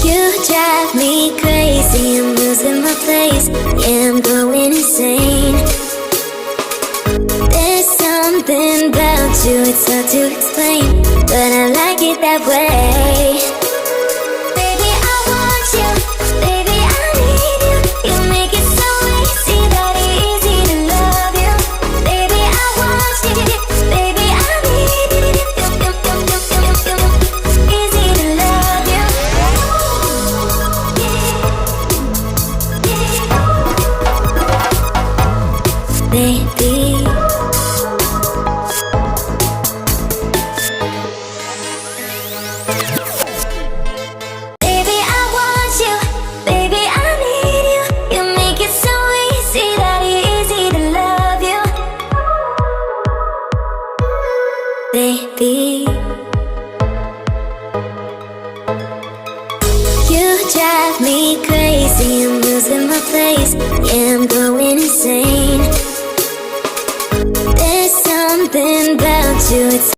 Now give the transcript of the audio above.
You drive me crazy, I'm losing my place. Yeah, I'm going insane. There's something about you, it's hard to explain, but I like it that way. Baby, I want you, baby, I need you. You make it so easy, very easy to love you. Baby, I want you, baby, I need you. Easy to love you. Baby, baby, you drive me crazy, I'm losing my place. Yeah, I'm going insane. There's something about you, it's